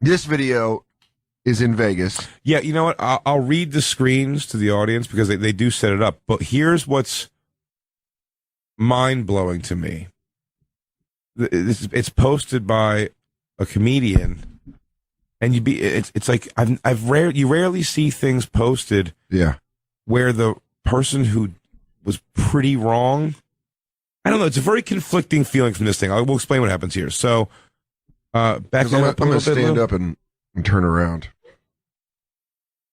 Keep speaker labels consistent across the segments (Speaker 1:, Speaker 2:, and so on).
Speaker 1: This video is in Vegas.
Speaker 2: Yeah, you know what? I'll read the screens to the audience because they do set it up. But here's what's mind-blowing to me. It's posted by a comedian, and it's like you rarely see things posted.
Speaker 1: Yeah,
Speaker 2: where the person who was pretty wrong. I don't know. It's a very conflicting feeling from this thing. We'll explain what happens here. So, back
Speaker 1: I'm going to stand up and turn around.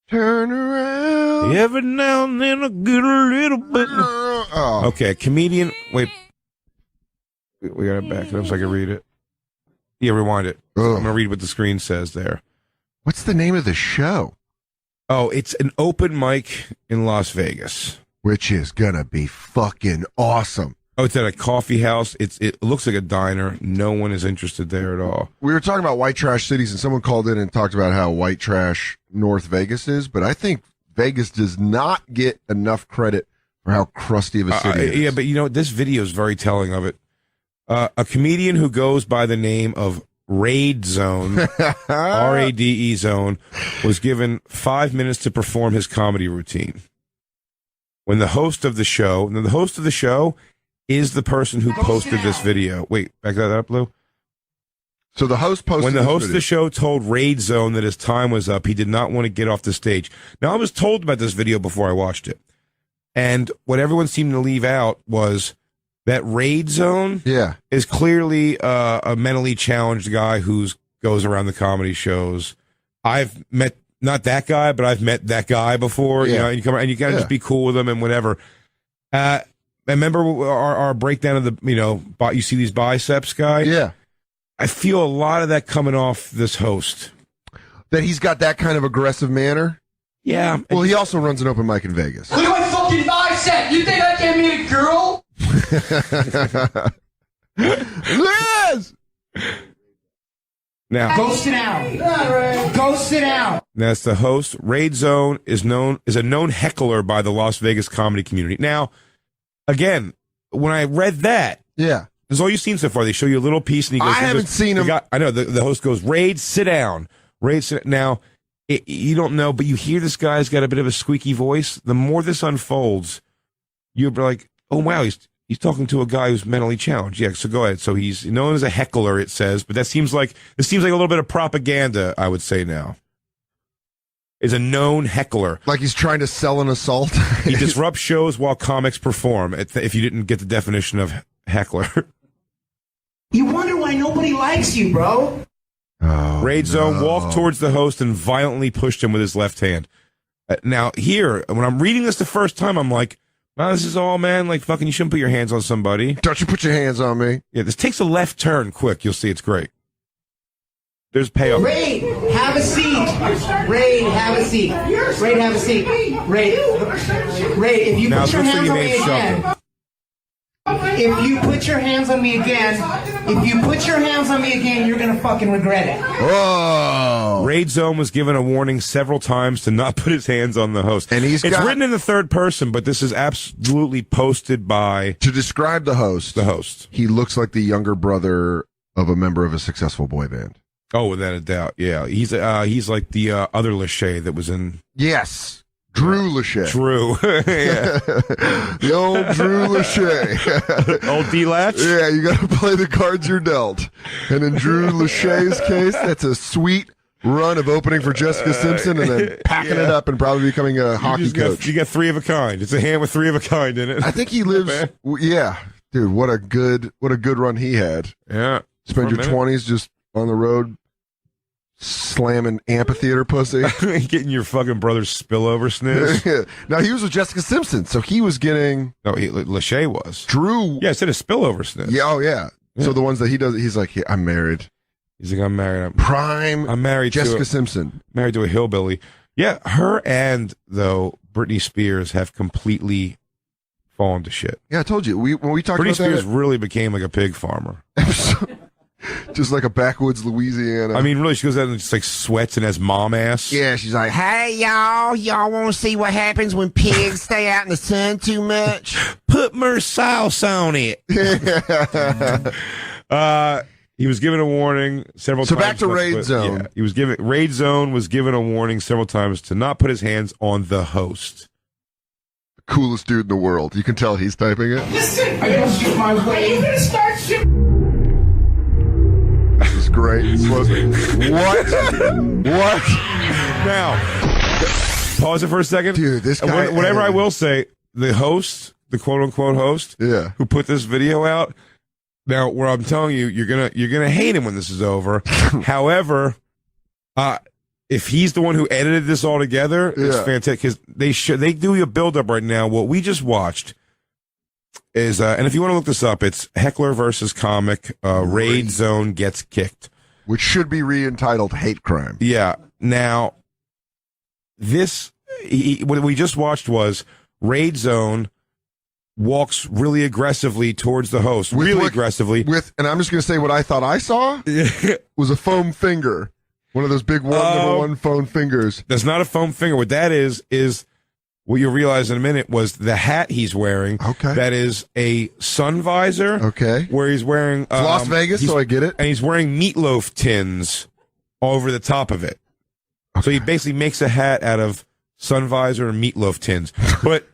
Speaker 1: Turn around.
Speaker 2: Every now and then I get a little bit.
Speaker 1: Oh.
Speaker 2: Okay, comedian. Wait. We got to back it up so I can read it. Yeah, rewind it. So I'm going to read what the screen says there.
Speaker 1: What's the name of the show?
Speaker 2: Oh, it's an open mic in Las Vegas.
Speaker 1: Which is going to be fucking awesome.
Speaker 2: Oh, it's at a coffee house. It looks like a diner. No one is interested there at all.
Speaker 1: We were talking about white trash cities, and someone called in and talked about how white trash North Vegas is, but I think Vegas does not get enough credit for how crusty of a city it is.
Speaker 2: Yeah, but you know, this video is very telling of it. A comedian who goes by the name of Rade Zone, R-A-D-E Zone, was given 5 minutes to perform his comedy routine. When the host of the show is the person who posted this video. Wait, back that up, Lou.
Speaker 1: So the host posted
Speaker 2: When the host of the show told Rade Zone that his time was up, he did not want to get off the stage. Now, I was told about this video before I watched it. And what everyone seemed to leave out was that Rade Zone is clearly a mentally challenged guy who goes around the comedy shows. I've met, not that guy, but I've met that guy before. You know, and you come and you gotta just be cool with him and whatever. I remember our breakdown of the, you see these biceps guy?
Speaker 1: Yeah.
Speaker 2: I feel a lot of that coming off this host.
Speaker 1: That he's got that kind of aggressive manner?
Speaker 2: Yeah.
Speaker 1: Well, he also runs an open mic in Vegas.
Speaker 3: Look at my fucking bicep! You think I can't meet a girl?
Speaker 1: Liz!
Speaker 2: Now,
Speaker 3: go sit down. Go sit down.
Speaker 2: That's the host. Rade Zone is a known heckler by the Las Vegas comedy community. Now, again, when I read that,
Speaker 1: that's
Speaker 2: all you've seen so far. They show you a little piece, and he goes,
Speaker 1: I haven't seen him.
Speaker 2: I know the host goes, Rade, sit down. Rade, sit down. Now, you don't know, but you hear this guy's got a bit of a squeaky voice. The more this unfolds, you'll be like, oh wow, he's talking to a guy who's mentally challenged. Yeah, so go ahead. So he's known as a heckler, it says, but this seems like a little bit of propaganda, I would say now. Is a known heckler.
Speaker 1: Like he's trying to sell an assault?
Speaker 2: He disrupts shows while comics perform, if you didn't get the definition of heckler.
Speaker 3: You wonder why nobody likes you, bro.
Speaker 1: Oh,
Speaker 2: Rade Zone walked towards the host and violently pushed him with his left hand. Now, here, when I'm reading this the first time, I'm like, wow, this is all, man, like, fucking, you shouldn't put your hands on somebody.
Speaker 1: Don't you put your hands on me.
Speaker 2: Yeah, this takes a left turn quick. You'll see it's great. There's payoff.
Speaker 3: Raid, have a seat. Raid, have a seat. Raid, have a seat. Raid, if you put your hands on me again. If you put your hands on me again, you're gonna fucking regret it.
Speaker 1: Whoa!
Speaker 2: Rade Zone was given a warning several times to not put his hands on the host.
Speaker 1: And it's
Speaker 2: written in the third person, but this is absolutely posted by...
Speaker 1: To describe the host.
Speaker 2: The host.
Speaker 1: He looks like the younger brother of a member of a successful boy band.
Speaker 2: Oh, without a doubt, yeah. He's like the other Lachey that was in...
Speaker 1: Yes. Drew Lachey.
Speaker 2: Drew. Yeah.
Speaker 1: The old Drew Lachey.
Speaker 2: Old D-Latch?
Speaker 1: Yeah, you got to play the cards you're dealt. And in Drew Lachey's case, that's a sweet run of opening for Jessica Simpson and then packing it up and probably becoming a hockey coach.
Speaker 2: You got three of a kind. It's a hand with three of a kind in it.
Speaker 1: I think he lives... Yeah. Dude, what a good run he had.
Speaker 2: Yeah.
Speaker 1: Spend your 20s just on the road slamming amphitheater pussy.
Speaker 2: Getting your fucking brother's spillover sniz.
Speaker 1: Now, he was with Jessica Simpson, so he was getting...
Speaker 2: No, Lachey was.
Speaker 1: Drew...
Speaker 2: Yeah, I said a spillover sniz.
Speaker 1: Yeah, oh, yeah. So the ones that he does, he's like, I'm married.
Speaker 2: He's like, I'm married.
Speaker 1: I'm married Jessica Simpson.
Speaker 2: Married to a hillbilly. Yeah, her and, though, Britney Spears have completely fallen to shit.
Speaker 1: Yeah, I told you. When we talked
Speaker 2: Britney
Speaker 1: about
Speaker 2: Spears
Speaker 1: that...
Speaker 2: really became like a pig farmer.
Speaker 1: Just like a backwoods Louisiana.
Speaker 2: I mean, really, she goes out and just like sweats and has mom ass.
Speaker 1: Yeah, she's like, hey, y'all want to see what happens when pigs stay out in the sun too much?
Speaker 2: Put more sauce on it. He was given a warning several times.
Speaker 1: So back to Raid Zone.
Speaker 2: Yeah, he was given Raid Zone was given a warning several times to not put his hands on the host.
Speaker 1: Coolest dude in the world. You can tell he's typing it.
Speaker 3: Listen, I gotta shoot my way. You're gonna start shooting.
Speaker 1: This is great. What?
Speaker 2: Now, pause it for a second.
Speaker 1: Dude, this guy.
Speaker 2: Whatever I will say, the host, the quote unquote host,
Speaker 1: Yeah.
Speaker 2: who put this video out. Now, where I'm telling you, you're gonna hate him when this is over. However, if he's the one who edited this all together, it's fantastic because they do a build up right now. What we just watched is, and if you want to look this up, it's Heckler versus Comic. Raid Zone gets kicked,
Speaker 1: Which should be re-entitled Hate Crime.
Speaker 2: Yeah. Now, what we just watched was Raid Zone walks really aggressively towards the host, aggressively.
Speaker 1: And I'm just going to say what I thought I saw was a foam finger. One of those big number one foam fingers.
Speaker 2: That's not a foam finger. What that is what you'll realize in a minute was the hat he's wearing.
Speaker 1: Okay.
Speaker 2: That is a sun visor.
Speaker 1: Okay.
Speaker 2: Where he's wearing...
Speaker 1: It's Las Vegas, so I get it.
Speaker 2: And he's wearing meatloaf tins over the top of it. Okay. So he basically makes a hat out of sun visor and meatloaf tins. But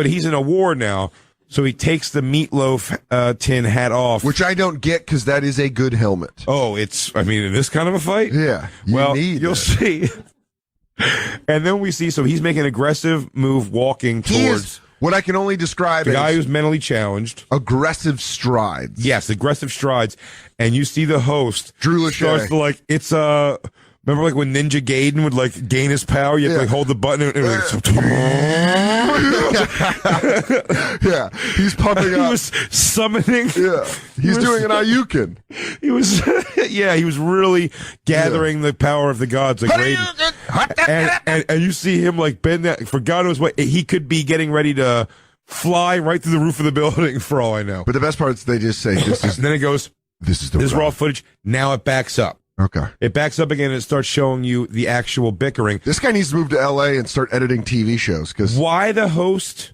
Speaker 2: he's in a war now, so he takes the meatloaf tin hat off.
Speaker 1: Which I don't get because that is a good helmet.
Speaker 2: Oh, in this kind of a fight?
Speaker 1: Yeah.
Speaker 2: You'll see. And then we see, so he's making an aggressive move walking towards
Speaker 1: what I can only describe
Speaker 2: the
Speaker 1: as
Speaker 2: guy who's mentally challenged.
Speaker 1: Aggressive strides.
Speaker 2: Yes, aggressive strides. And you see the host
Speaker 1: Drew Lachey
Speaker 2: starts to remember like when Ninja Gaiden would like gain his power, you have to like hold the button and
Speaker 1: yeah, he's pumping up.
Speaker 2: He was summoning.
Speaker 1: Yeah, he's doing an Ayukin.
Speaker 2: He was, he was really gathering the power of the gods, like Raiden. And you see him like bend that. For God knows what, he could be getting ready to fly right through the roof of the building. For all I know.
Speaker 1: But the best part is they just say this is.
Speaker 2: And then it goes.
Speaker 1: This is
Speaker 2: raw footage. Now it backs up.
Speaker 1: Okay.
Speaker 2: It backs up again and it starts showing you the actual bickering.
Speaker 1: This guy needs to move to L.A. and start editing TV shows. Because
Speaker 2: why the host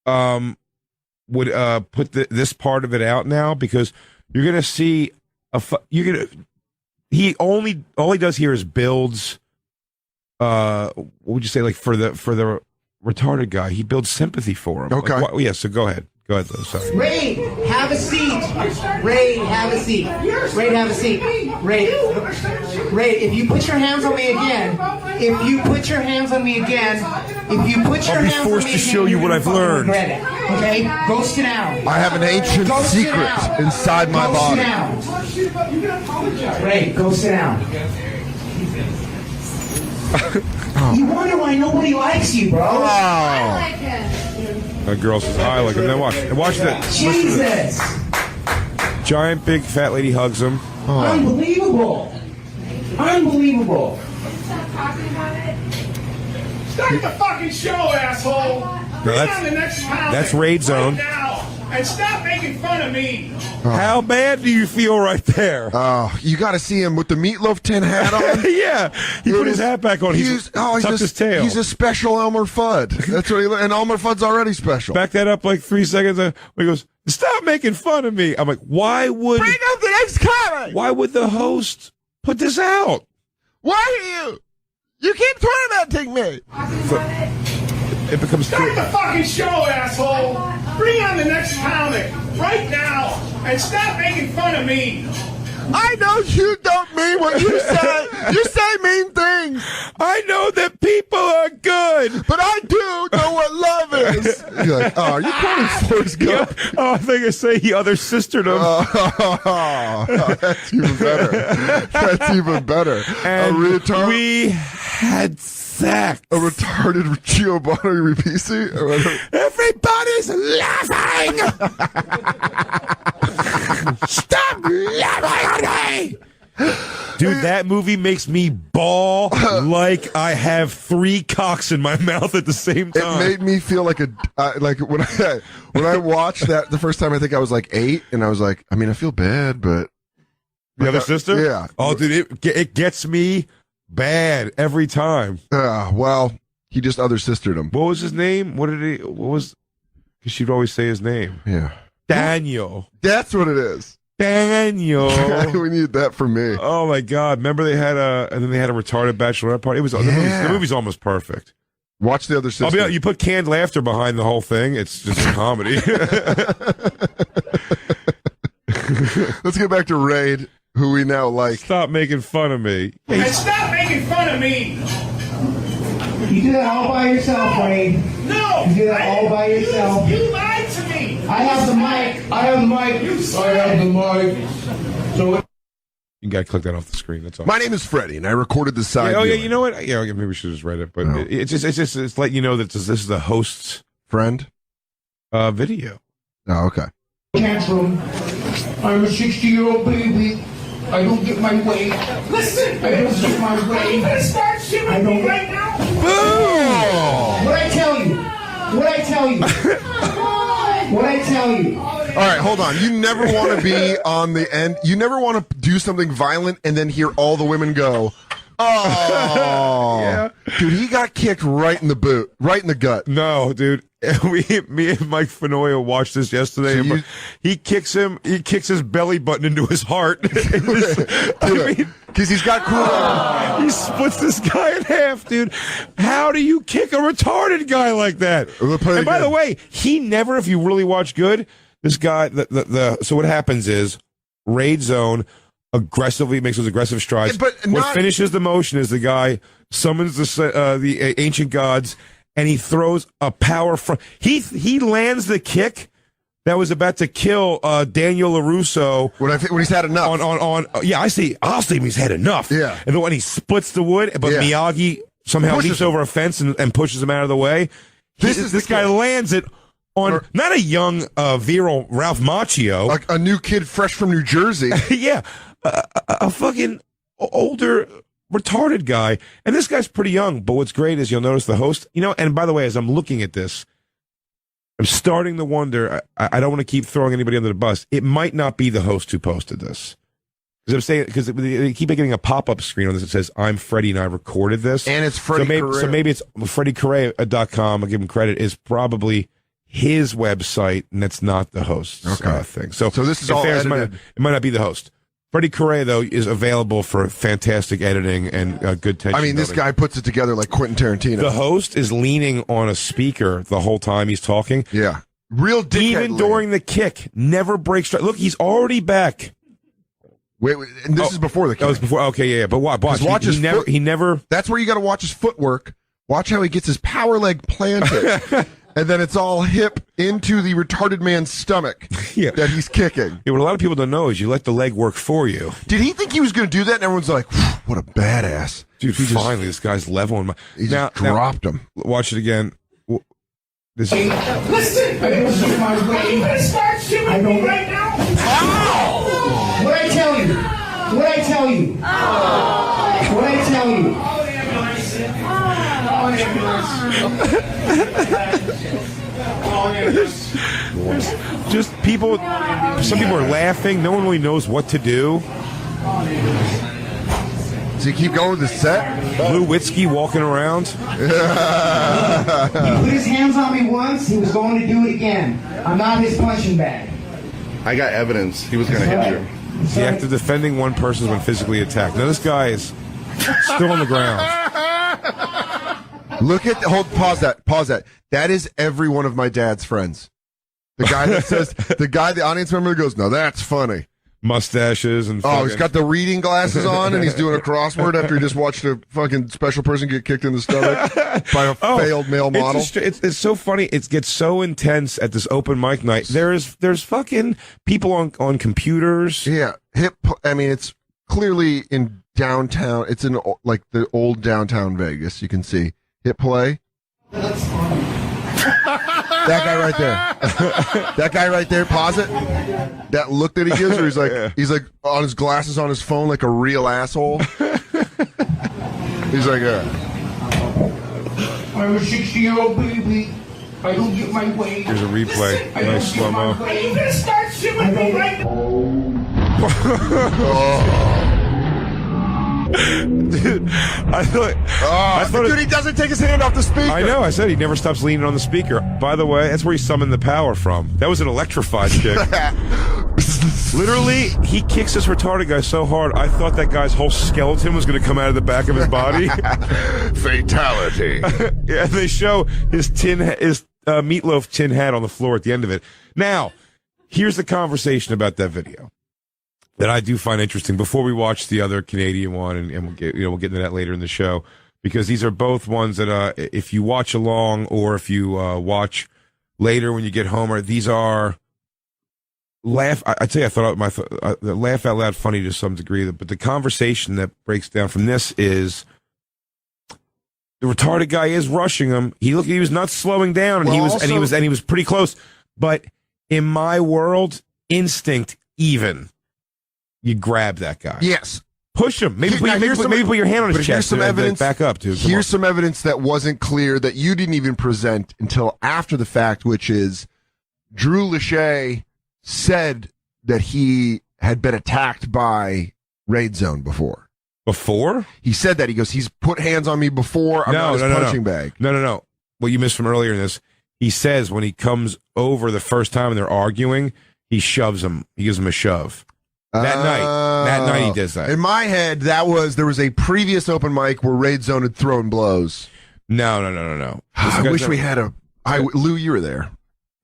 Speaker 2: would put this part of it out now? Because you're going to see all he does here is builds. What would you say? Like for the retarded guy, he builds sympathy for him.
Speaker 1: Okay.
Speaker 2: Like, so go ahead. Go ahead, though. Sorry.
Speaker 3: Raid, have a seat. Raid, have a seat. Raid, have a seat. Raid, if you put your hands on me again,
Speaker 2: I'll be forced to show you what I've learned.
Speaker 3: Okay? Go sit down.
Speaker 1: I have an ancient secret inside my body.
Speaker 3: Sit down. Raid, go sit down. You wonder why nobody likes you, bro.
Speaker 1: I
Speaker 4: like him.
Speaker 2: A girl says, I like him. Then watch that.
Speaker 3: Jesus.
Speaker 2: Giant, big, fat lady hugs him.
Speaker 3: Unbelievable. Unbelievable.
Speaker 4: Stop talking about it.
Speaker 5: Start the fucking show, asshole!
Speaker 2: That's Raid Zone.
Speaker 5: Right now, and stop making fun of me!
Speaker 2: How bad do you feel right there?
Speaker 1: Oh, you got to see him with the meatloaf tin hat on.
Speaker 2: Yeah, he put his hat back on. He's tucked his tail.
Speaker 1: He's a special Elmer Fudd. That's what and Elmer Fudd's already special.
Speaker 2: Back that up like 3 seconds. When he goes, "Stop making fun of me." I'm like, why would
Speaker 1: bring up the next comment?
Speaker 2: Why would the host put this out?
Speaker 1: Why do you? You keep tormenting me.
Speaker 2: It becomes
Speaker 5: Start the fucking show, asshole! Bring on the next comic right now, and stop making fun of me.
Speaker 1: I know you don't mean what you say. You say mean things.
Speaker 2: I know that people are good,
Speaker 1: but I do know what love is. You're like, oh, you're quoting Forrest Gump.
Speaker 2: Oh, I think I say he other sistered him.
Speaker 1: That's even better. That's even better.
Speaker 2: And we had sex.
Speaker 1: A retarded Giovanni Ribisi?
Speaker 2: Everybody's laughing. Stop laughing at me. Dude, that movie makes me bawl like I have 3 cocks in my mouth at the same time.
Speaker 1: It made me feel like like when I watched that the first time. I think I was like 8, and I was like, I mean, I feel bad, but
Speaker 2: the other sister,
Speaker 1: yeah.
Speaker 2: Oh, dude, it gets me bad every time.
Speaker 1: Well, he just other sistered him.
Speaker 2: What was his name? Because she'd always say his name.
Speaker 1: Yeah,
Speaker 2: Daniel.
Speaker 1: That's what it is.
Speaker 2: Daniel.
Speaker 1: We need that for me.
Speaker 2: Oh my God! Remember they had a retarded bachelorette party. It was the movie's almost perfect.
Speaker 1: Watch the other sister.
Speaker 2: You put canned laughter behind the whole thing. It's just a comedy.
Speaker 1: Let's get back to Rade, who we now like.
Speaker 2: Stop making fun of me.
Speaker 5: And stop making fun of me.
Speaker 3: You do that all by yourself, Rade.
Speaker 5: No.
Speaker 3: You do that all by yourself.
Speaker 5: You lied to me.
Speaker 3: I have the mic. I have the mic. So
Speaker 2: You gotta click that off the screen. That's all.
Speaker 1: My name is Freddie, and I recorded the side.
Speaker 2: Yeah,
Speaker 1: viewing.
Speaker 2: you know what? Yeah, maybe we should just read it. But
Speaker 1: No.
Speaker 2: it's letting you know that this is the host's
Speaker 1: Friend?
Speaker 2: video.
Speaker 1: Oh, okay.
Speaker 3: tantrum. I'm a 60-year-old baby. I don't get my way.
Speaker 5: Listen.
Speaker 3: I don't get my
Speaker 5: You
Speaker 3: way.
Speaker 5: gonna start shooting
Speaker 3: I
Speaker 5: me
Speaker 3: don't-
Speaker 5: right now?
Speaker 3: What I tell you? What I tell you? What I tell you?
Speaker 1: All right, hold on. You never want to be on the end. You never want to do something violent and then hear all the women go, "Oh,
Speaker 2: Yeah.
Speaker 1: dude, he got kicked right in the boot, right in the gut."
Speaker 2: No, dude. Me and Mike Fenoya watched this yesterday.
Speaker 1: So
Speaker 2: and
Speaker 1: you-
Speaker 2: he kicks his belly button into his heart.
Speaker 1: Because he's got cool.
Speaker 2: He splits this guy in half, dude. How do you kick a retarded guy like that?
Speaker 1: We'll play it
Speaker 2: And by the
Speaker 1: again.
Speaker 2: way, he never, if you really watch good, this guy, so what happens is, Raid Zone aggressively makes those aggressive strides.
Speaker 1: But
Speaker 2: what
Speaker 1: not-
Speaker 2: finishes the motion is the guy summons the ancient gods, and he throws a power front. He lands the kick that was about to kill Daniel LaRusso.
Speaker 1: When he's had enough.
Speaker 2: I'll see him. He's had enough.
Speaker 1: Yeah.
Speaker 2: And then when he splits the wood, but
Speaker 1: Yeah.
Speaker 2: Miyagi somehow
Speaker 1: Pushes
Speaker 2: leaps
Speaker 1: him.
Speaker 2: over a fence and pushes him out of the way. This guy lands it on not a young virile Ralph Macchio.
Speaker 1: Like a new kid fresh from New Jersey.
Speaker 2: Yeah, a fucking older retarded guy, and this guy's pretty young. But what's great is you'll notice the host. And by the way, as I'm looking at this, I'm starting to wonder. I don't want to keep throwing anybody under the bus. It might not be the host who posted this. Because they keep getting a pop-up screen on this that says, "I'm Freddie and I recorded this."
Speaker 1: And it's Freddie Correa.
Speaker 2: So maybe it's FreddieCorrea.com. I'll give him credit. Is probably his website, and that's not the host's thing. So
Speaker 1: this is
Speaker 2: in
Speaker 1: all
Speaker 2: fairness,
Speaker 1: edited.
Speaker 2: it might not be the host. Freddie Correa, though, is available for fantastic editing and good tension.
Speaker 1: I mean, this
Speaker 2: building.
Speaker 1: guy puts it together like Quentin Tarantino.
Speaker 2: The host is leaning on a speaker the whole time he's talking.
Speaker 1: Yeah. Real dickhead.
Speaker 2: Even during the kick, never breaks. Look, he's already back.
Speaker 1: Wait, and this is before the kick.
Speaker 2: That was before. Okay, yeah. But watch.
Speaker 1: Watch his foot.
Speaker 2: He never.
Speaker 1: That's where you got to watch his footwork. Watch how he gets his power leg planted. And then it's all hip into the retarded man's stomach that he's kicking.
Speaker 2: Yeah, what a lot of people don't know is you let the leg work for you.
Speaker 1: Did he think he was going to do that? And everyone's like, what a badass.
Speaker 2: Dude, finally, this guy's leveling.
Speaker 1: He just dropped him.
Speaker 2: Watch it again.
Speaker 5: Listen.
Speaker 3: I don't get my
Speaker 5: You
Speaker 3: way.
Speaker 5: gonna start shooting me right now?
Speaker 3: What I tell you? What I tell you? What I tell you?
Speaker 5: Call an ambulance. Call an ambulance. Call an ambulance.
Speaker 2: Just people. Some people are laughing. No one really knows what to do.
Speaker 1: Does he keep going with the set?
Speaker 2: Lou Witzke walking around.
Speaker 3: He put his hands on me once. He was going to do it again. I'm not his punching bag.
Speaker 6: I got evidence he was going to hit you.
Speaker 2: The act of defending one person when physically attacked. Now this guy is still on the ground.
Speaker 1: Look at, pause that. That is every one of my dad's friends. The guy that says, the audience member that goes, "No, that's funny."
Speaker 2: Mustaches and
Speaker 1: Oh, he's got the reading glasses on and he's doing a crossword after he just watched a fucking special person get kicked in the stomach by a failed male model.
Speaker 2: It's so funny. It gets so intense at this open mic night. There's fucking people on computers.
Speaker 1: Yeah, I mean, it's clearly in downtown. It's in like the old downtown Vegas. You can see hit play. That guy right there. That guy right there. Pause it. That look that he gives her. He's like on his glasses on his phone like a real asshole. He's like,
Speaker 3: I'm a 60-year-old baby. I don't get my way.
Speaker 2: Here's a replay. Nice slow mo.
Speaker 5: You gonna start shooting me right now?
Speaker 2: Dude, I thought
Speaker 1: dude, he doesn't take his hand off the speaker.
Speaker 2: I know. I said he never stops leaning on the speaker. By the way, that's where he summoned the power from. That was an electrified kick. Literally, he kicks this retarded guy so hard, I thought that guy's whole skeleton was going to come out of the back of his body.
Speaker 1: Fatality.
Speaker 2: Yeah, they show his meatloaf tin hat on the floor at the end of it. Now, here's the conversation about that video that I do find interesting. Before we watch the other Canadian one, and we'll get into that later in the show, because these are both ones that if you watch along or if you watch later when you get home, or these are I tell you, I thought laugh out loud funny to some degree, but the conversation that breaks down from this is the retarded guy is rushing him. He was not slowing down, and he was pretty close. But in my world, instinct, even you grab that guy.
Speaker 1: Yes.
Speaker 2: Push him. Maybe put your hand on his chest.
Speaker 1: Here's some evidence.
Speaker 2: Back up, dude.
Speaker 1: Here's some evidence that wasn't clear that you didn't even present until after the fact, which is Drew Lachey said that he had been attacked by Raid Zone before.
Speaker 2: Before?
Speaker 1: He said that. He goes, he's put hands on me before. I'm not his punching bag.
Speaker 2: No. What you missed from earlier in this, he says when he comes over the first time and they're arguing, he shoves him. He gives him a shove. That night he does that.
Speaker 1: In my head, there was a previous open mic where Raid Zone had thrown blows.
Speaker 2: No.
Speaker 1: I wish we had Lou, you were there.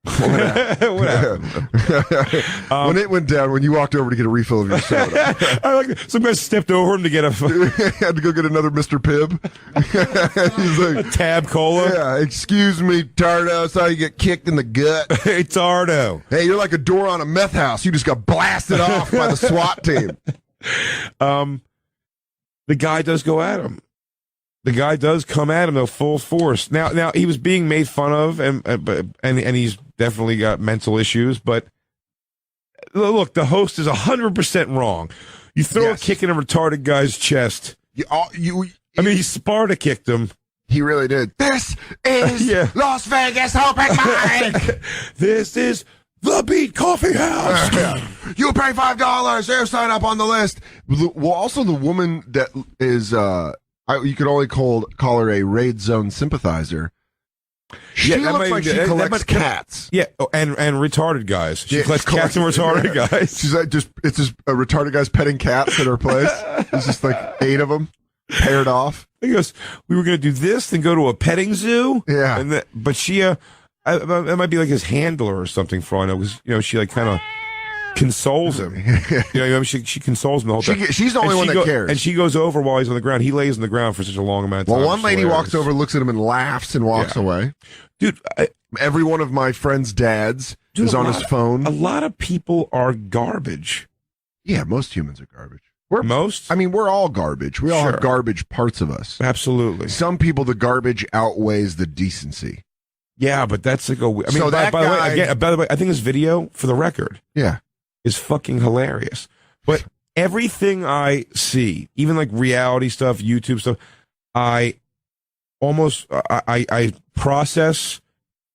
Speaker 2: What happened?
Speaker 1: When it went down, when you walked over to get a refill of your soda.
Speaker 2: Some guy stepped over him to get
Speaker 1: had to go get another Mr. Pibb. He's like,
Speaker 2: a Tab Cola.
Speaker 1: Yeah, excuse me, Tardo. I saw you get kicked in the gut.
Speaker 2: Hey, Tardo.
Speaker 1: Hey, you're like a door on a meth house. You just got blasted off by the SWAT team.
Speaker 2: The guy does go at him. The guy does come at him though, full force. Now he was being made fun of, and he's definitely got mental issues. But look, the host is 100% wrong. You throw a kick in a retarded guy's chest. He Sparta kicked him.
Speaker 1: He really did. This is Las Vegas Open Mic.
Speaker 2: This is the Beat Coffee House.
Speaker 1: You pay $5. There, sign up on the list. Well, also the woman that is. You could only call her a Raid Zone sympathizer. She looks like she collects cats.
Speaker 2: Yeah, and retarded guys. She collects cats and retarded guys.
Speaker 1: She's like it's just a retarded guy's petting cats at her place. There's just like 8 of them paired off.
Speaker 2: He goes, we were going to do this, then go to a petting zoo.
Speaker 1: Yeah,
Speaker 2: but she, it might be like his handler or something for all I know, because she like kind of consoles him. She consoles him the whole time.
Speaker 1: She's the only one that cares.
Speaker 2: And she goes over while he's on the ground. He lays on the ground for such a long amount of time.
Speaker 1: Well, one lady walks over, looks at him, and laughs and walks away.
Speaker 2: Dude,
Speaker 1: every one of my friends' dads is on his phone.
Speaker 2: A lot of people are garbage.
Speaker 1: Yeah, most humans are garbage. We're all garbage. We all have garbage parts of us.
Speaker 2: Absolutely.
Speaker 1: Some people, the garbage outweighs the decency.
Speaker 2: Yeah, but that's like by the way, I think this video, for the record, is fucking hilarious. But everything I see, even like reality stuff, YouTube stuff, I process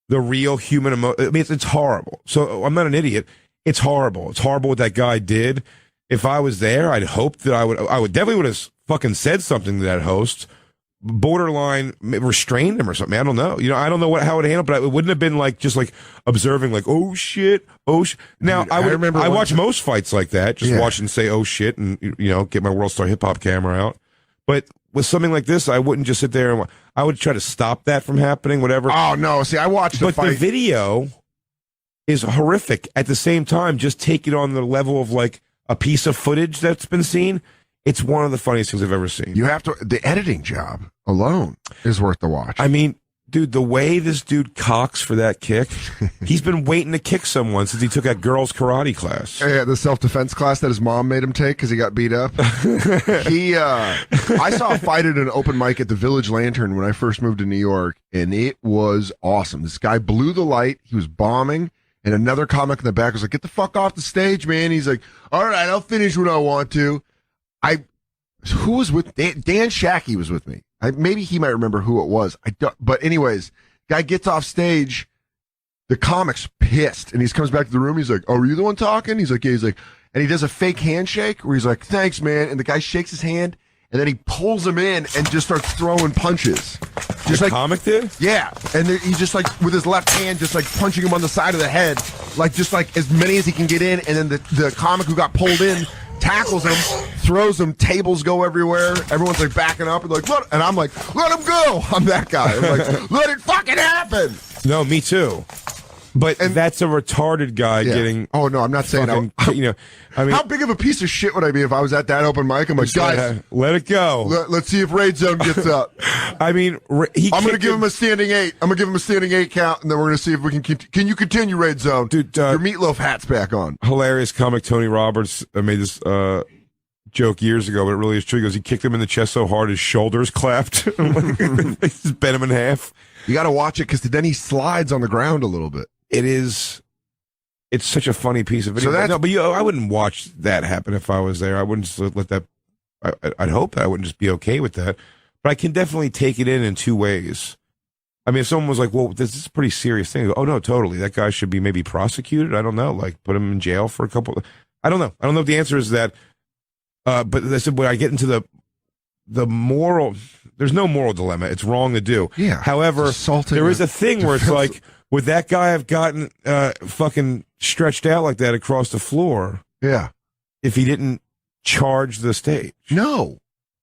Speaker 2: the real human emotion. I mean, it's horrible. So I'm not an idiot. It's horrible. It's horrible what that guy did. If I was there, I'd hope that I would definitely would have fucking said something to that host. Borderline restrained him or something. I don't know. I don't know how it handled, but it wouldn't have been like just like observing, like oh shit. Now dude, I watch most fights like that, just watch and say oh shit, and get my World Star Hip Hop camera out. But with something like this, I wouldn't just sit there and I would try to stop that from happening. Whatever.
Speaker 1: Oh no! See, I watched the fight.
Speaker 2: But the video is horrific. At the same time, just take it on the level of like a piece of footage that's been seen. It's one of the funniest things I've ever seen.
Speaker 1: The editing job alone is worth the watch.
Speaker 2: I mean, dude, the way this dude cocks for that kick, he's been waiting to kick someone since he took that girl's karate class.
Speaker 1: Yeah, the self-defense class that his mom made him take because he got beat up. I saw a fight at an open mic at the Village Lantern when I first moved to New York, and it was awesome. This guy blew the light. He was bombing. And another comic in the back was like, get the fuck off the stage, man. He's like, all right, I'll finish when I want to. Who was with Dan Shackey was with me. Maybe he might remember who it was. But anyways, guy gets off stage. The comic's pissed, and he comes back to the room. He's like, "Oh, are you the one talking?" He's like, "Yeah." He's like, and he does a fake handshake where he's like, "Thanks, man." And the guy shakes his hand, and then he pulls him in and just starts throwing punches. Just
Speaker 2: the comic did?
Speaker 1: Yeah, and he just like with his left hand, just like punching him on the side of the head. like just like as many as he can get in, and then the comic who got pulled in tackles him, throws him, tables go everywhere. Everyone's like backing up and like, "Look," and I'm like, "Let him go." I'm that guy. I'm like, "Let it fucking happen."
Speaker 2: No, me too. But that's a retarded guy getting.
Speaker 1: Oh no, I'm not saying.
Speaker 2: I mean,
Speaker 1: how big of a piece of shit would I be if I was at that open mic? I'm like, guys,
Speaker 2: let it go.
Speaker 1: Let's see if Raid Zone gets up.
Speaker 2: I mean, I'm
Speaker 1: going to give him a standing 8. I'm going to give him a standing 8 count, and then we're going to see if we can. Can you continue, Raid Zone?
Speaker 2: Dude,
Speaker 1: your meatloaf hat's back on.
Speaker 2: Hilarious comic Tony Roberts made this joke years ago, but it really is true. He goes, he kicked him in the chest so hard his shoulders clapped. He just bent him in half.
Speaker 1: You got to watch it because then he slides on the ground a little bit.
Speaker 2: It's such a funny piece of video.
Speaker 1: So
Speaker 2: but I wouldn't watch that happen if I was there. I wouldn't just let that. I'd hope that I wouldn't just be okay with that. But I can definitely take it in two ways. I mean, if someone was like, "Well, this is a pretty serious thing," I go, "Oh no, totally. That guy should be maybe prosecuted." I don't know, like put him in jail for a couple. I don't know. I don't know if the answer is that. But I said when I get into the moral, there's no moral dilemma. It's wrong to do.
Speaker 1: Yeah.
Speaker 2: However, there is a thing where it's like, would that guy have gotten fucking stretched out like that across the floor?
Speaker 1: Yeah.
Speaker 2: If he didn't charge the stage?
Speaker 1: No.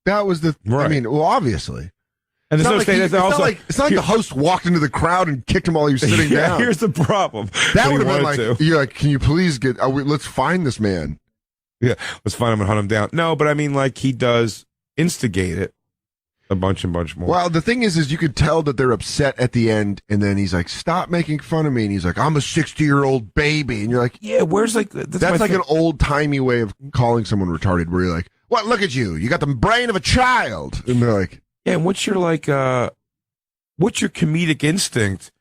Speaker 1: That was the.
Speaker 2: Right.
Speaker 1: I mean, well, obviously.
Speaker 2: And
Speaker 1: it's not like the host walked into the crowd and kicked him while he was sitting down.
Speaker 2: Here's the problem.
Speaker 1: That would have been like, you're like, can you please let's find this man.
Speaker 2: Yeah, let's find him and hunt him down. No, but I mean, like, he does instigate it a bunch more.
Speaker 1: Well, the thing is you could tell that they're upset at the end, and then he's like, "Stop making fun of me," and he's like, "I'm a 60-year-old baby," and you're like,
Speaker 2: "Yeah, where's like
Speaker 1: that's like an old timey way of calling someone retarded, where you're like, "What? Look at you! You got the brain of a child," and they're like,
Speaker 2: "Yeah." And what's your comedic instinct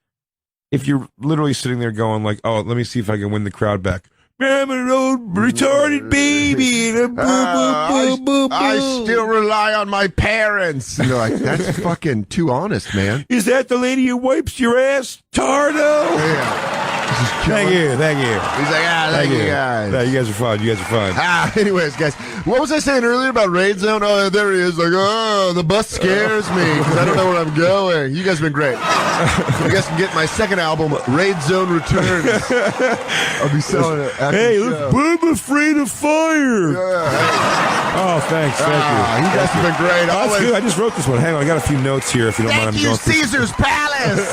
Speaker 2: if you're literally sitting there going like, "Oh, let me see if I can win the crowd back." I'm an old retarded baby. And
Speaker 1: I still rely on my parents. And they're like, that's fucking too honest, man.
Speaker 2: Is that the lady who wipes your ass, Tardo?
Speaker 1: Yeah.
Speaker 2: Thank you.
Speaker 1: He's like, thank you guys.
Speaker 2: Yeah, you guys are fun.
Speaker 1: Anyways, guys, what was I saying earlier about Raid Zone? Oh, there he is. Like, oh, the bus scares me because I don't know where I'm going. You guys have been great. You guys can get my second album, Raid Zone Returns. I'll be selling it after the show.
Speaker 2: I'm afraid of fire.
Speaker 1: Yeah.
Speaker 2: Oh, thanks. Thank you.
Speaker 1: You guys have been great.
Speaker 2: That's good. I just wrote this one. Hang on, I got a few notes here if you don't mind.
Speaker 1: Thank you, Caesar's Palace.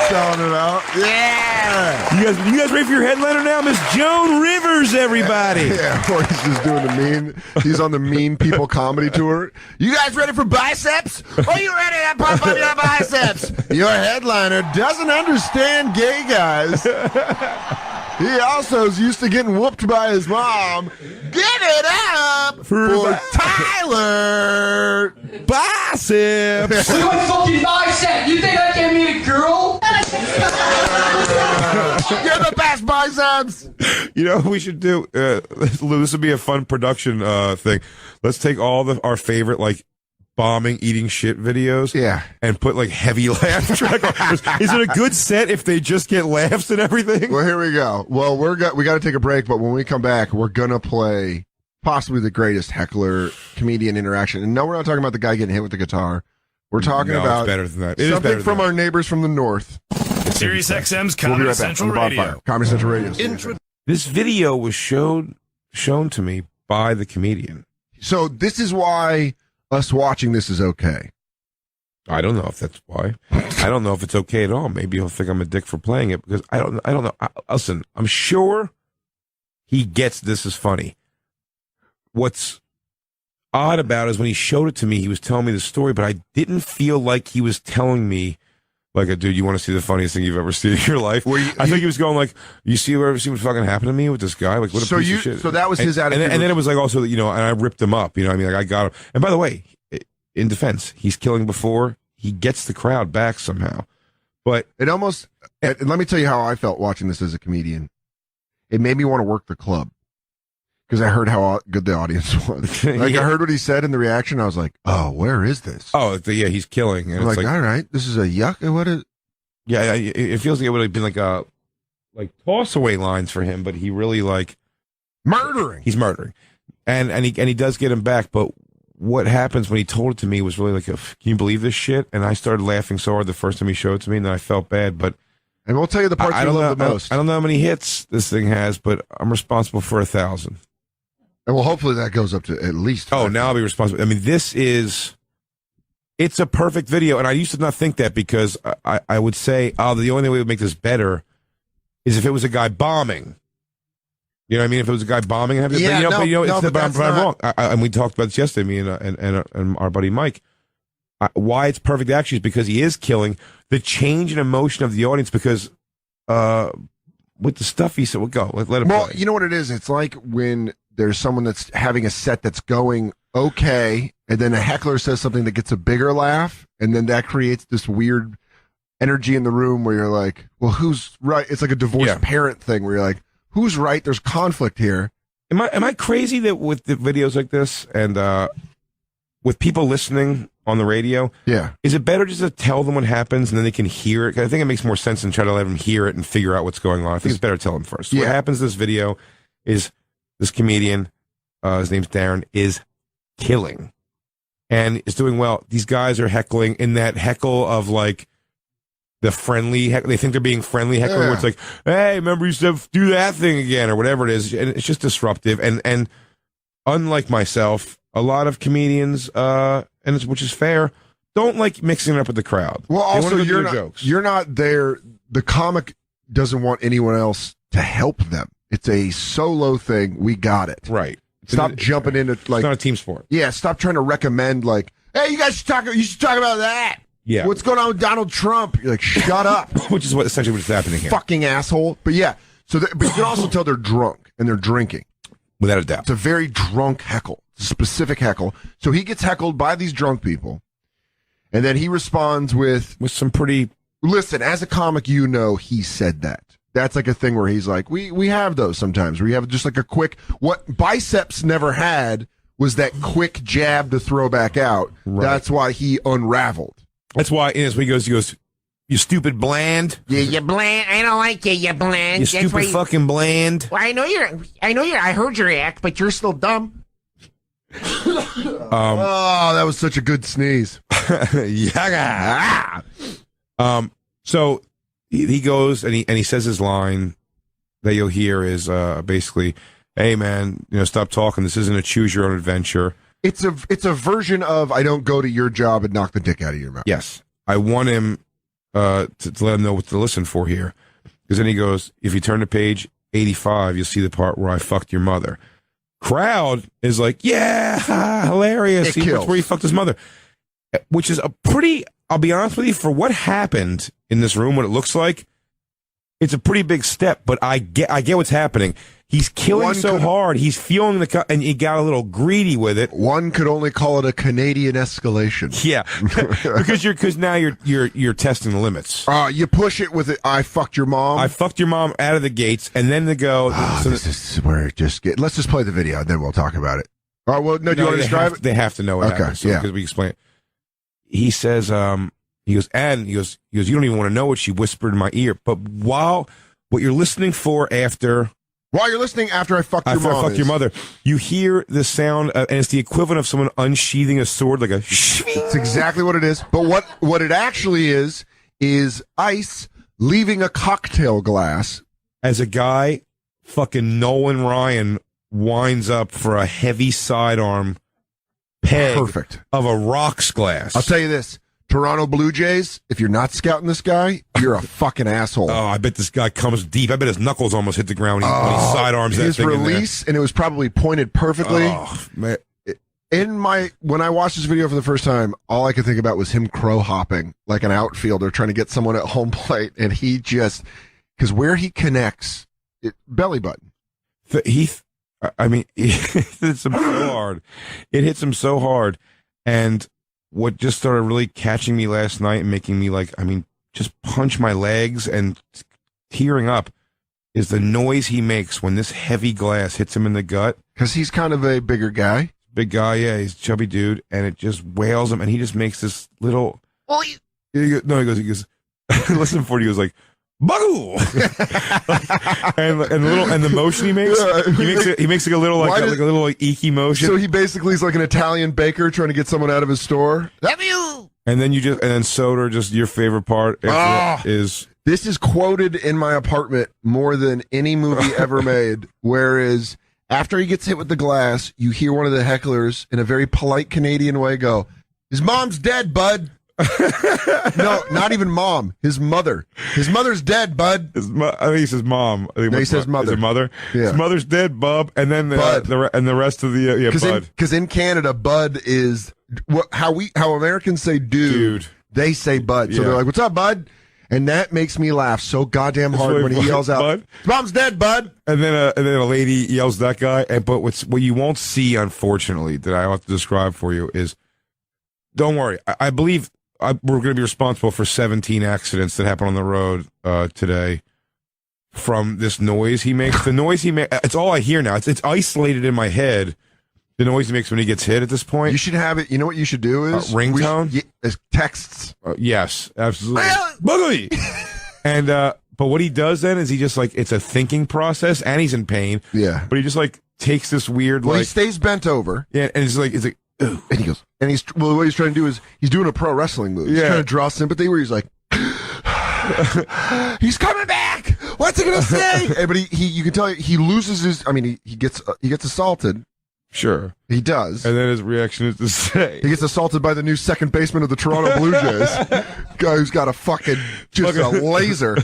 Speaker 1: Selling it out. Yeah.
Speaker 2: You guys ready for your headliner now? Miss Joan Rivers, everybody.
Speaker 1: Yeah, or he's just doing he's on the Mean People comedy tour. You guys ready for biceps? Are you ready to pump up your biceps? Your headliner doesn't understand gay guys. He also is used to getting whooped by his mom. Get it up for Tyler Biceps.
Speaker 7: Look at my fucking bicep. You think I can meet a girl?
Speaker 1: You're the best, Biceps.
Speaker 2: You know what we should do? Lou, this would be a fun production thing. Let's take all our favorite, like, bombing, eating shit videos.
Speaker 1: Yeah.
Speaker 2: And put, like, heavy laugh track. Is it a good set if they just get laughs and everything?
Speaker 1: Well, here we go. Well, we got to take a break, but when we come back, we're going to play possibly the greatest heckler comedian interaction. And no, we're not talking about the guy getting hit with the guitar. We're talking about
Speaker 2: it's better than that.
Speaker 1: Something from our neighbors from the north.
Speaker 8: SiriusXM's
Speaker 1: We'll
Speaker 8: Comedy
Speaker 1: be right back
Speaker 8: Central
Speaker 1: on the Bonfire.
Speaker 8: Radio.
Speaker 1: Comedy Central Radio.
Speaker 2: This video was shown to me by the comedian.
Speaker 1: So this is why us watching this is okay.
Speaker 2: I don't know if that's why. I don't know if it's okay at all. Maybe he'll think I'm a dick for playing it because I don't know. Listen, I'm sure he gets this is funny. What's odd about it is when he showed it to me, he was telling me the story, but I didn't feel like he was telling me like, dude, you want to see the funniest thing you've ever seen in your life? I think he was going like, you see what fucking happened to me with this guy? Like, what a piece of shit.
Speaker 1: So that was his attitude.
Speaker 2: And then it was like also, and I ripped him up. You know what I mean? Like, I got him. And by the way, in defense, he's killing before. He gets the crowd back somehow. But
Speaker 1: it almost, and let me tell you how I felt watching this as a comedian. It made me want to work the club. Because I heard how good the audience was. Like, I heard what he said in the reaction. I was like, oh, where is this?
Speaker 2: Oh, yeah, he's killing. And
Speaker 1: I'm
Speaker 2: it's
Speaker 1: like, all right, this is a yuck. What is?
Speaker 2: Yeah, it feels like it would have been like toss away lines for him, but he really like
Speaker 1: murdering.
Speaker 2: He's murdering, and he does get him back. But what happens when he told it to me was really like, can you believe this shit? And I started laughing so hard the first time he showed it to me, and then I felt bad. But
Speaker 1: And we'll tell you the parts we love the most.
Speaker 2: I don't know how many hits this thing has, but I'm responsible for 1,000.
Speaker 1: And well, hopefully that goes up to at least.
Speaker 2: Oh, now I'll be responsible. I mean, it's a perfect video. And I used to not think that because I would say, the only way we would make this better is if it was a guy bombing. You know what I mean? If it was a guy bombing, but I'm wrong. And we talked about this yesterday, me and our buddy Mike. Why it's perfect actually is because he is killing. The change in emotion of the audience, because with the stuff he said, we'll go. Let him
Speaker 1: Well,
Speaker 2: play.
Speaker 1: you know what it is? It's like when there's someone that's having a set that's going okay, and then a heckler says something that gets a bigger laugh, and then that creates this weird energy in the room where you're like, well, who's right? It's like a divorced parent thing where you're like, who's right? There's conflict here.
Speaker 2: Am I crazy that with the videos like this and with people listening on the radio, is it better just to tell them what happens and then they can hear it? I think it makes more sense than try to let them hear it and figure out what's going on. I think it's better to tell them first. What happens in this video is this comedian, his name's Darren, is killing and is doing well. These guys are heckling in that heckle of like the friendly they think they're being friendly heckling where it's like, hey, remember you said do that thing again or whatever it is, and it's just disruptive. And unlike myself, a lot of comedians which is fair, don't like mixing it up with the crowd.
Speaker 1: Well, also you're not there. The comic doesn't want anyone else to help them. It's a solo thing. We got it.
Speaker 2: Right.
Speaker 1: Stop jumping into like,
Speaker 2: it's not a team sport.
Speaker 1: Yeah, stop trying to recommend like, hey, you guys should talk about that.
Speaker 2: Yeah.
Speaker 1: What's going on with Donald Trump? You're like, shut up.
Speaker 2: Which is essentially what's happening here.
Speaker 1: Fucking asshole. But yeah, but you can also tell they're drunk and they're drinking.
Speaker 2: Without a doubt.
Speaker 1: It's a very drunk heckle. It's a specific heckle. So he gets heckled by these drunk people. And then he responds with
Speaker 2: some pretty...
Speaker 1: Listen, as a comic, you know he said that. That's like a thing where he's like, we have those sometimes. We have just like a quick... What Biceps never had was that quick jab to throw back out. Right. That's why he unraveled.
Speaker 2: That's why he goes, you stupid bland.
Speaker 3: Yeah, you bland. I don't like you, you bland.
Speaker 2: You stupid fucking bland.
Speaker 3: Well, I heard your act, but you're still dumb.
Speaker 1: Oh, that was such a good sneeze.
Speaker 2: Yeah. So he goes and he says his line that you'll hear is basically, hey man, stop talking. This isn't a choose your own adventure.
Speaker 1: It's a version of I don't go to your job and knock the dick out of your mouth.
Speaker 2: Yes. I want him to let him know what to listen for here. Because then he goes, if you turn to page 85, you'll see the part where I fucked your mother. Crowd is like, yeah, hilarious. See, that's where he fucked his mother. Which is a pretty, I'll be honest with you, for what happened in this room, what it looks like, it's a pretty big step, but I get what's happening. He's killing hard. He's feeling and he got a little greedy with it.
Speaker 1: One could only call it a Canadian escalation.
Speaker 2: Yeah, because now you're testing the limits.
Speaker 1: You push it with it. I fucked your mom.
Speaker 2: I fucked your mom out of the gates, and then to go.
Speaker 1: This is where it just get. Let's just play the video, and then we'll talk about it. All right. Well, no. Do you want to describe it?
Speaker 2: They have to know what happened.
Speaker 1: So,
Speaker 2: because we explain it. He says, he goes, you don't even want to know what she whispered in my ear. But what you're listening for after.
Speaker 1: While you're listening after I fucked your
Speaker 2: mother, you hear the sound, and it's the equivalent of someone unsheathing a sword, like a.
Speaker 1: It's exactly what it is. But what it actually is ice leaving a cocktail glass.
Speaker 2: As a guy, fucking Nolan Ryan winds up for a heavy sidearm peg of a rocks glass.
Speaker 1: I'll tell you this. Toronto Blue Jays, if you're not scouting this guy, you're a fucking asshole.
Speaker 2: Oh, I bet this guy comes deep. I bet his knuckles almost hit the ground when he sidearms that thing. His
Speaker 1: release, and it was probably pointed perfectly.
Speaker 2: Oh, man.
Speaker 1: When I watched this video for the first time, all I could think about was him crow hopping like an outfielder trying to get someone at home plate, and he just, because where he connects, belly button.
Speaker 2: It hits him so hard. It hits him so hard, and what just started really catching me last night and making me just punch my legs and tearing up is the noise he makes when this heavy glass hits him in the gut.
Speaker 1: Because he's kind of a bigger guy.
Speaker 2: Big guy, yeah, he's a chubby dude, and it just wails him, and he just makes this little. Well, he goes. Listen for it. He goes like, "Buggle," and the motion he makes like a little a little eeky motion.
Speaker 1: So he basically is like an Italian baker trying to get someone out of his store.
Speaker 3: Love you.
Speaker 2: And then Soder, just your favorite part is
Speaker 1: This is quoted in my apartment more than any movie ever made. Whereas after he gets hit with the glass, you hear one of the hecklers in a very polite Canadian way go, "His mom's dead, bud." No, not even mom. His mother. His mother's dead, bud.
Speaker 2: I think he says mom. I think
Speaker 1: No, he says mother.
Speaker 2: Is it mother?
Speaker 1: Yeah.
Speaker 2: His mother's dead, bub. And then
Speaker 1: Bud.
Speaker 2: the rest of the bud.
Speaker 1: Because in Canada, bud is how Americans say dude. They say bud. So
Speaker 2: Yeah.
Speaker 1: they're like, "What's up, bud?" And that makes me laugh so goddamn hard
Speaker 2: really
Speaker 1: when he
Speaker 2: funny.
Speaker 1: yells out,
Speaker 2: Bud?
Speaker 1: "Mom's dead, bud."
Speaker 2: And then a lady yells that guy. But what you won't see, unfortunately, that I have to describe for you is, don't worry. I believe we're going to be responsible for 17 accidents that happened on the road today from this noise he makes. The noise he makes, it's all I hear now. It's isolated in my head. The noise he makes when he gets hit at this point.
Speaker 1: You should have it. You know what you should do is
Speaker 2: ringtone?
Speaker 1: As texts.
Speaker 2: Yes, absolutely. Boogly! And but what he does then is he just like, it's a thinking process, and he's in pain.
Speaker 1: Yeah.
Speaker 2: But he just like takes this weird
Speaker 1: Well, he
Speaker 2: like,
Speaker 1: stays bent over.
Speaker 2: yeah, and it's like ooh.
Speaker 1: And he goes, and what he's trying to do is he's doing a pro wrestling move. He's
Speaker 2: Yeah.
Speaker 1: trying to draw sympathy where he's like, he's coming back. What's he gonna say? But you can tell he loses his. I mean, he gets assaulted.
Speaker 2: Sure.
Speaker 1: He does.
Speaker 2: And then his reaction is to say,
Speaker 1: He gets assaulted by the new second baseman of the Toronto Blue Jays. Guy who's got a fucking a laser.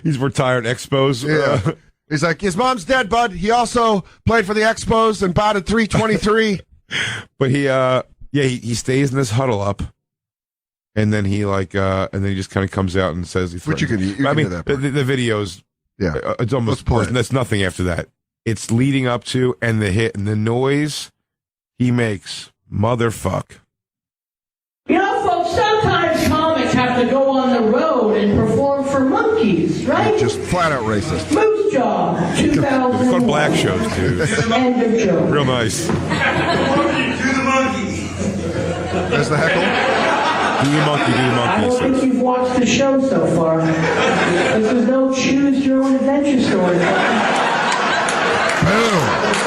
Speaker 2: he's retired Expos.
Speaker 1: Yeah. He's like, his mom's dead, bud. He also played for the Expos and batted .323.
Speaker 2: But he stays in this huddle up, and then he just kind of comes out and says,
Speaker 1: Which you can do that part.
Speaker 2: the videos,
Speaker 1: Yeah.
Speaker 2: it's almost
Speaker 1: play it.
Speaker 2: that's nothing after that. It's leading up to and the hit and the noise he makes, motherfuck.
Speaker 8: You know, folks, sometimes comics have to go on the road and perform for monkeys, right?
Speaker 1: Just flat out racist.
Speaker 8: Moose Jaw,
Speaker 2: It's
Speaker 8: 2001.
Speaker 2: called black shows, dude.
Speaker 8: End of joke.
Speaker 2: Real nice.
Speaker 5: Do the monkey.
Speaker 1: There's the heckle.
Speaker 2: Do the monkey,
Speaker 8: I don't
Speaker 2: he
Speaker 8: think
Speaker 2: says.
Speaker 8: you've watched the show so far. This is no choose your own adventure story.
Speaker 1: Boom.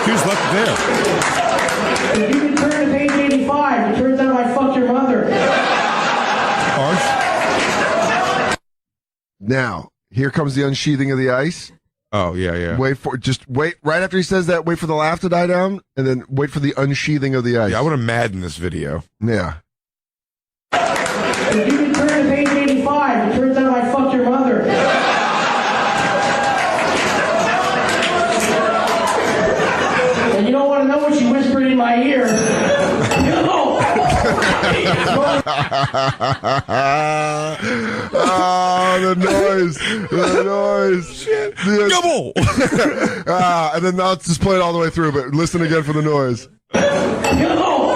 Speaker 2: Who's left there?
Speaker 8: If you can turn to page 85, it turns out I fucked your mother.
Speaker 2: Harsh?
Speaker 1: Now, here comes the unsheathing of the ice.
Speaker 2: Oh, yeah.
Speaker 1: Wait right after he says that, wait for the laugh to die down, and then wait for the unsheathing of the ice.
Speaker 2: Yeah, I want to Madden this video.
Speaker 1: Yeah.
Speaker 8: If you can turn to page 85, it turns out I fucked your mother. And you don't want to know what she whispered in my ear. No!
Speaker 1: Oh, the noise. The noise. Shit.
Speaker 2: Double!
Speaker 1: And then now it's just played all the way through, but listen again for the noise.
Speaker 8: No!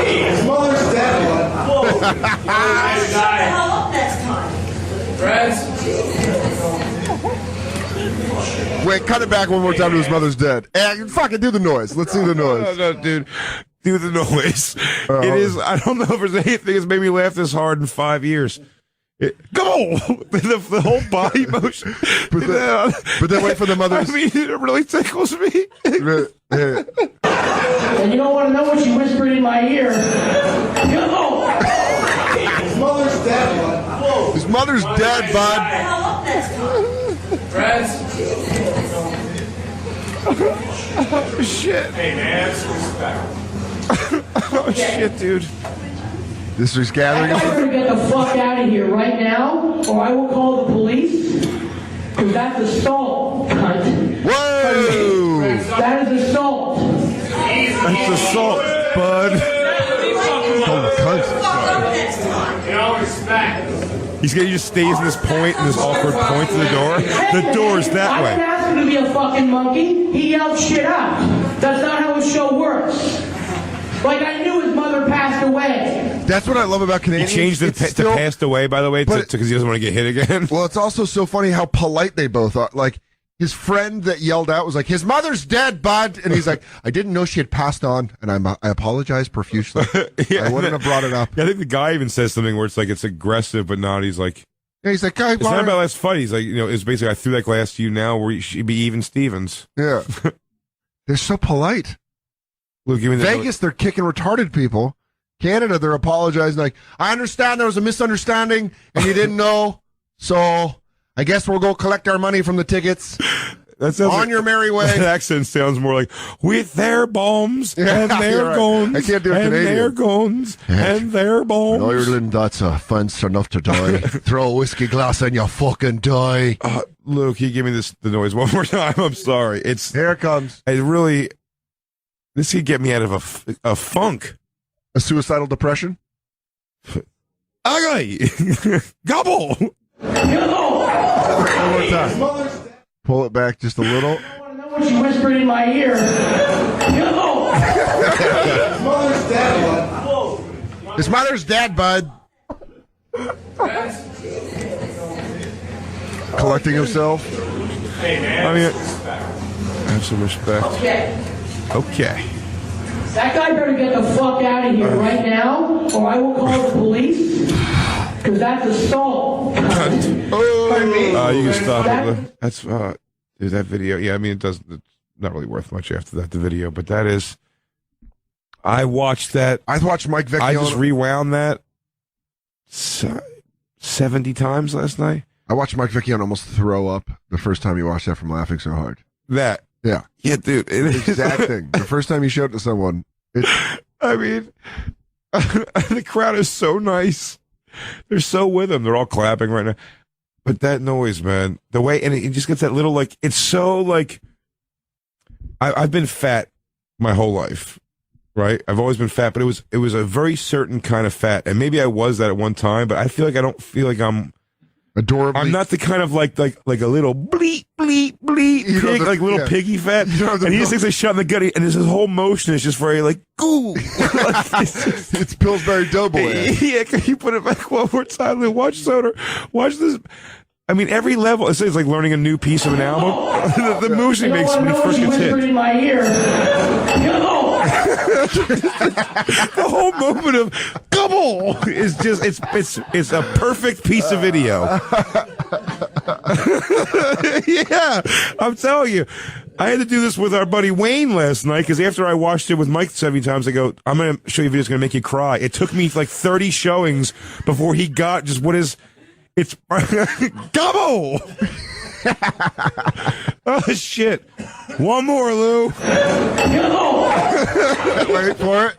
Speaker 5: His mother's dead, bud. Nice guy. Friends?
Speaker 1: Wait, cut it back one more time to his mother's dead. And fucking do the noise. Let's see the noise.
Speaker 2: No, dude. Do the noise. It is, I don't know if there's anything that's made me laugh this hard in 5 years. Come on! The whole body motion.
Speaker 1: But then wait for the mother's.
Speaker 2: I mean, it really tickles me.
Speaker 1: Yeah.
Speaker 8: And you don't want to know what she whispered in my ear. No!
Speaker 5: His mother's dead, bud. Whoa.
Speaker 1: His mother's dead, bud.
Speaker 5: Friends?
Speaker 2: Oh, shit.
Speaker 5: Hey, man, it's respect.
Speaker 2: Oh, shit, dude.
Speaker 1: This is gathering.
Speaker 8: I better get the fuck out of here right now, or I will call the police. Because that's assault, cunt.
Speaker 1: Whoa!
Speaker 8: That is assault.
Speaker 2: That's assault, bud.
Speaker 1: Oh, cunt.
Speaker 5: You know, respect.
Speaker 2: He just stays in this point, in this awkward point to the door. The door's that
Speaker 8: I didn't
Speaker 2: way.
Speaker 8: ask him to be a fucking monkey. He yelled shit out. That's not how his show works. Like, I knew his mother passed away.
Speaker 1: That's what I love about
Speaker 2: He
Speaker 1: Canadians.
Speaker 2: changed it
Speaker 1: It's
Speaker 2: to passed away, by the way, because he doesn't want to get hit again.
Speaker 1: Well, it's also so funny how polite they both are. Like, his friend that yelled out was like, his mother's dead, bud. And he's like, I didn't know she had passed on, and I apologize profusely. I wouldn't have brought it up.
Speaker 2: Yeah, I think the guy even says something where it's like, it's aggressive, but not. He's like,
Speaker 1: Yeah, he's like, guy,
Speaker 2: it's not about last fight. He's like, it's basically, I threw that glass to you now where you should be even Stevens.
Speaker 1: Yeah. They're so polite.
Speaker 2: Look, give me the
Speaker 1: Vegas, they're kicking retarded people. Canada, they're apologizing like, I understand there was a misunderstanding and you didn't know. So I guess we'll go collect our money from the tickets.
Speaker 2: That sounds
Speaker 1: on your merry way.
Speaker 2: That accent sounds more like with their bombs and their guns.
Speaker 1: I can't do it
Speaker 2: and
Speaker 1: Canadian.
Speaker 2: their guns and their bombs.
Speaker 1: In Ireland, that's offence enough to die. Throw a whiskey glass and you fucking die.
Speaker 2: Luke, you give me the noise one more time. I'm sorry.
Speaker 1: Here it comes.
Speaker 2: This could get me out of a funk.
Speaker 1: A suicidal depression?
Speaker 2: Ugly. Gobble.
Speaker 1: One more time. Pull it back just a little.
Speaker 8: I want to know what she whispered in my ear. Hello.
Speaker 1: His mother's dead, bud. Collecting himself.
Speaker 2: I mean, have some respect. Okay.
Speaker 8: That guy better get the fuck out of here right now, or I will call the police. Because that's assault.
Speaker 2: You can stop it. That's dude, that video. Yeah, I mean, it's not really worth much after that, the video, but that is. I watched that.
Speaker 1: I watched Mike Vecchione.
Speaker 2: I just rewound that 70 times last night.
Speaker 1: I watched Mike Vecchione almost throw up the first time he watched that from laughing so hard.
Speaker 2: That.
Speaker 1: Yeah.
Speaker 2: Yeah, dude. It is.
Speaker 1: Exact thing. The first time you showed it to someone.
Speaker 2: I mean, the crowd is so nice. They're so with him. They're all clapping right now. But that noise, man, the way, and it just gets that little, like, it's so, like, I've been fat my whole life, right? I've always been fat, but it was a very certain kind of fat. And maybe I was that at one time, but I feel like I don't feel like I'm
Speaker 1: adorable.
Speaker 2: I'm not the kind of like a little bleep, bleep, bleep pig, like little piggy fat. And he just takes a shot in the gut, and his whole motion is just very like, goo.
Speaker 1: It's Pillsbury Doughboy.
Speaker 2: Yeah, can you put it back one more time? Watch Soder. Watch this. I mean, every level, it's like learning a new piece of an album. the moves he makes when he first gets hit.
Speaker 8: In my ear.
Speaker 2: The whole movement of gobble is just, it's a perfect piece of video. Yeah, I'm telling you. I had to do this with our buddy Wayne last night because after I watched it with Mike 70 times, I go, I'm going to show you a video that's going to make you cry. It took me like 30 showings before he got just what is, it's gobble. Oh, shit. One more, Lou.
Speaker 1: Wait for it.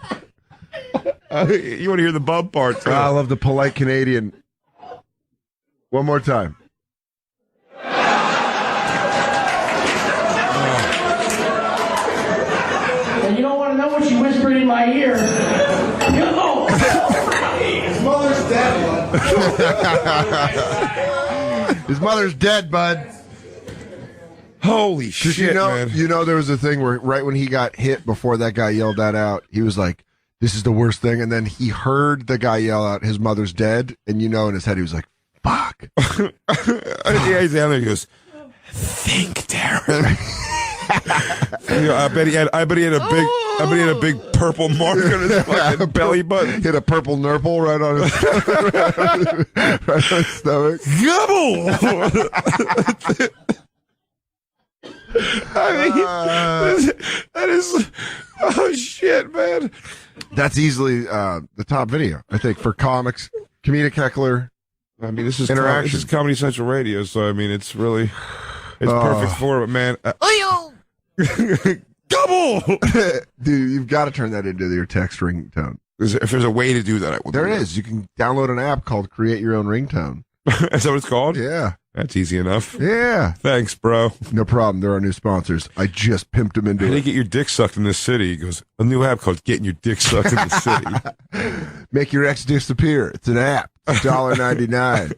Speaker 2: You want to hear the bub part, too.
Speaker 1: I love the polite Canadian. One more time.
Speaker 8: And you don't want to know what she whispered in my ear.
Speaker 6: His mother's dead, bud.
Speaker 1: His mother's dead, bud.
Speaker 2: Holy shit, man.
Speaker 1: You know, there was a thing where right when he got hit before that guy yelled that out, he was like, this is the worst thing. And then he heard the guy yell out, his mother's dead. And you know, in his head, he was like, fuck.
Speaker 2: Yeah, he's down there. He goes, think, Darren. You know, I bet he had a big purple mark on his fucking belly button.
Speaker 1: He had a purple nurple right on his, right on his stomach.
Speaker 2: Gobble! I mean, that is, oh shit, man.
Speaker 1: That's easily the top video, I think, for comics, comedic heckler.
Speaker 2: I mean, this is
Speaker 1: interaction.
Speaker 2: This is Comedy Central Radio, so I mean, it's really, it's perfect for it, man. Gobble!
Speaker 1: Dude, you've got to turn that into your text ringtone.
Speaker 2: If there's a way to do that, I will.
Speaker 1: There it is. You can download an app called Create Your Own Ringtone.
Speaker 2: Is that what it's called?
Speaker 1: Yeah.
Speaker 2: That's easy enough.
Speaker 1: Yeah.
Speaker 2: Thanks, bro.
Speaker 1: No problem. There are new sponsors. I just pimped them into
Speaker 2: How do you
Speaker 1: it.
Speaker 2: get your dick sucked in this city? He goes, a new app called Getting Your Dick Sucked in the City.
Speaker 1: Make your ex disappear. It's an app. It's $1.99.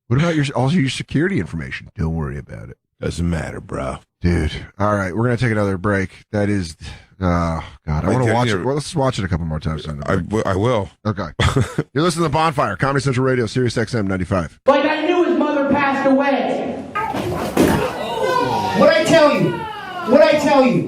Speaker 1: What about all your security information? Don't worry about it.
Speaker 2: Doesn't matter, bro.
Speaker 1: Dude. All right. We're going to take another break. That is, God, I want to watch it. Well, let's watch it a couple more times.
Speaker 2: I will.
Speaker 1: Okay. You're listening to Bonfire, Comedy Central Radio, SiriusXM 95.
Speaker 8: Like I knew his mother passed away.
Speaker 3: What'd I tell you? What'd I tell you?